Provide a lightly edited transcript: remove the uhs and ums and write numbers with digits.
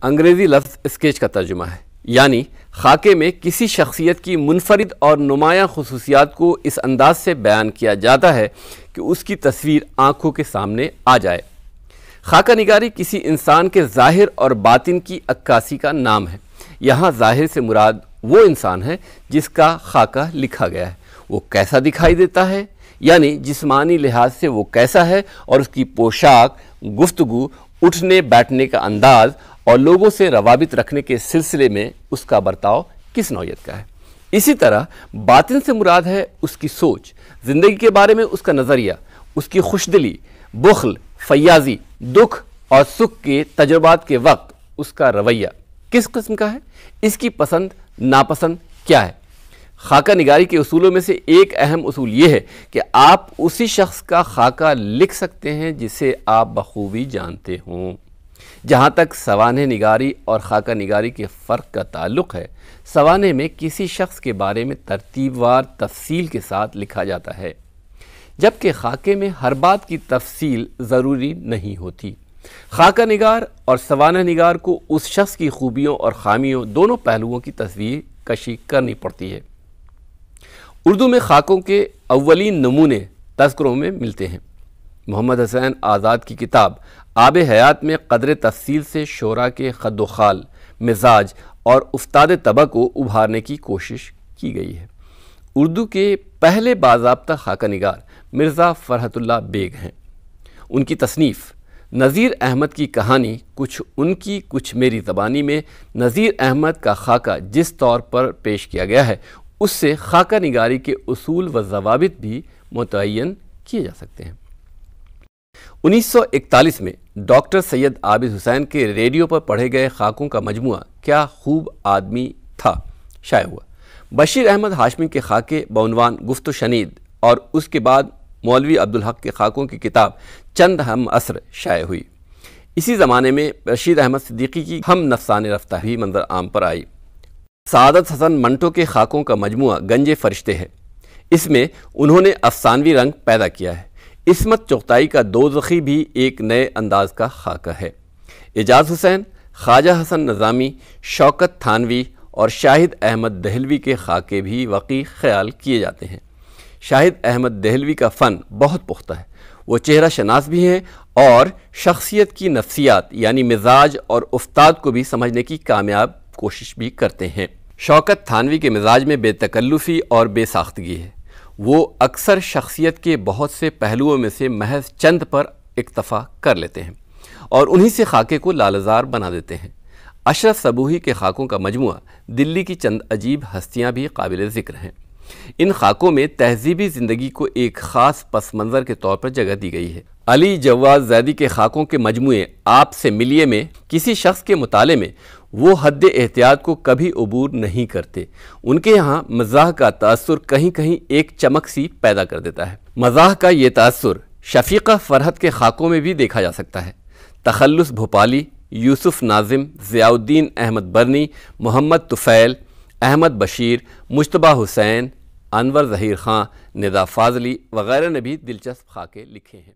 انگریزی لفظ اسکیچ کا ترجمہ ہے، یعنی خاکے میں کسی شخصیت کی منفرد اور نمایاں خصوصیات کو اس انداز سے بیان کیا جاتا ہے کہ اس کی تصویر آنکھوں کے سامنے آ جائے۔ خاکہ نگاری کسی انسان کے ظاہر اور باطن کی عکاسی کا نام ہے۔ یہاں ظاہر سے مراد وہ انسان ہے جس کا خاکہ لکھا گیا ہے۔ وہ کیسا دکھائی دیتا ہے، یعنی جسمانی لحاظ سے وہ کیسا ہے، اور اس کی پوشاک، گفتگو، اٹھنے بیٹھنے کا انداز اور لوگوں سے روابط رکھنے کے سلسلے میں اس کا برتاؤ کس نوعیت کا ہے۔ اسی طرح باطن سے مراد ہے اس کی سوچ، زندگی کے بارے میں اس کا نظریہ، اس کی خوشدلی، بخل، فیاضی، دکھ اور سکھ کے تجربات کے وقت اس کا رویہ کس قسم کا ہے، اس کی پسند ناپسند کیا ہے۔ خاکہ نگاری کے اصولوں میں سے ایک اہم اصول یہ ہے کہ آپ اسی شخص کا خاکہ لکھ سکتے ہیں جسے آپ بخوبی جانتے ہوں۔ جہاں تک سوانح نگاری اور خاکہ نگاری کے فرق کا تعلق ہے، سوانح میں کسی شخص کے بارے میں ترتیب وار تفصیل کے ساتھ لکھا جاتا ہے، جبکہ خاکے میں ہر بات کی تفصیل ضروری نہیں ہوتی۔ خاکہ نگار اور سوانح نگار کو اس شخص کی خوبیوں اور خامیوں دونوں پہلوؤں کی تصویر کشی کرنی پڑتی ہے۔ اردو میں خاکوں کے اولین نمونے تذکروں میں ملتے ہیں۔ محمد حسین آزاد کی کتاب آب حیات میں قدر تفصیل سے شعراء کے خد و خال، مزاج اور افتاد طبع کو ابھارنے کی کوشش کی گئی ہے۔ اردو کے پہلے باضابطہ خاکہ نگار مرزا فرحت اللہ بیگ ہیں۔ ان کی تصنیف نذیر احمد کی کہانی کچھ ان کی کچھ میری زبانی میں نذیر احمد کا خاکہ جس طور پر پیش کیا گیا ہے، اس سے خاکہ نگاری کے اصول و ضوابط بھی متعین کیے جا سکتے ہیں۔ 1941 میں ڈاکٹر سید عابد حسین کے ریڈیو پر پڑھے گئے خاکوں کا مجموعہ کیا خوب آدمی تھا شائع ہوا۔ بشیر احمد ہاشمی کے خاکے بعنوان گفت و شنید اور اس کے بعد مولوی عبدالحق کے خاکوں کی کتاب چند ہم عصر شائع ہوئی۔ اسی زمانے میں رشید احمد صدیقی کی ہم نفسان رفتہ بھی منظر عام پر آئی۔ سعادت حسن منٹو کے خاکوں کا مجموعہ گنج فرشتے ہے۔ اس میں انہوں نے افسانوی رنگ پیدا کیا ہے۔ عصمت چغتائی کا دوزخی بھی ایک نئے انداز کا خاکہ ہے۔ اعجاز حسین، خواجہ حسن نظامی، شوکت تھانوی اور شاہد احمد دہلوی کے خاکے بھی وقع خیال کیے جاتے ہیں۔ شاہد احمد دہلوی کا فن بہت پختہ ہے۔ وہ چہرہ شناس بھی ہیں اور شخصیت کی نفسیات یعنی مزاج اور افتاد کو بھی سمجھنے کی کامیاب کوشش بھی کرتے ہیں۔ شوکت تھانوی کے مزاج میں بے تکلفی اور بے ساختگی ہے۔ وہ اکثر شخصیت کے بہت سے پہلوؤں میں سے محض چند پر اکتفا کر لیتے ہیں اور انہی سے خاکے کو لالزار بنا دیتے ہیں۔ اشرف صبوحی کے خاکوں کا مجموعہ دلی کی چند عجیب ہستیاں بھی قابل ذکر ہیں۔ ان خاکوں میں تہذیبی زندگی کو ایک خاص پس منظر کے طور پر جگہ دی گئی ہے۔ علی جواز زیدی کے خاکوں کے مجموعے آپ سے ملیے میں کسی شخص کے مطالعے میں وہ حد احتیاط کو کبھی عبور نہیں کرتے۔ ان کے یہاں مزاح کا تاثر کہیں کہیں ایک چمک سی پیدا کر دیتا ہے۔ مزاح کا یہ تاثر شفیقہ فرحت کے خاکوں میں بھی دیکھا جا سکتا ہے۔ تخلص بھوپالی، یوسف ناظم، ضیاء الدین احمد برنی، محمد طفیل، احمد بشیر، مجتبیٰ حسین، انور ظہیر خان، ندا فاضلی وغیرہ نے بھی دلچسپ خاکے لکھے ہیں۔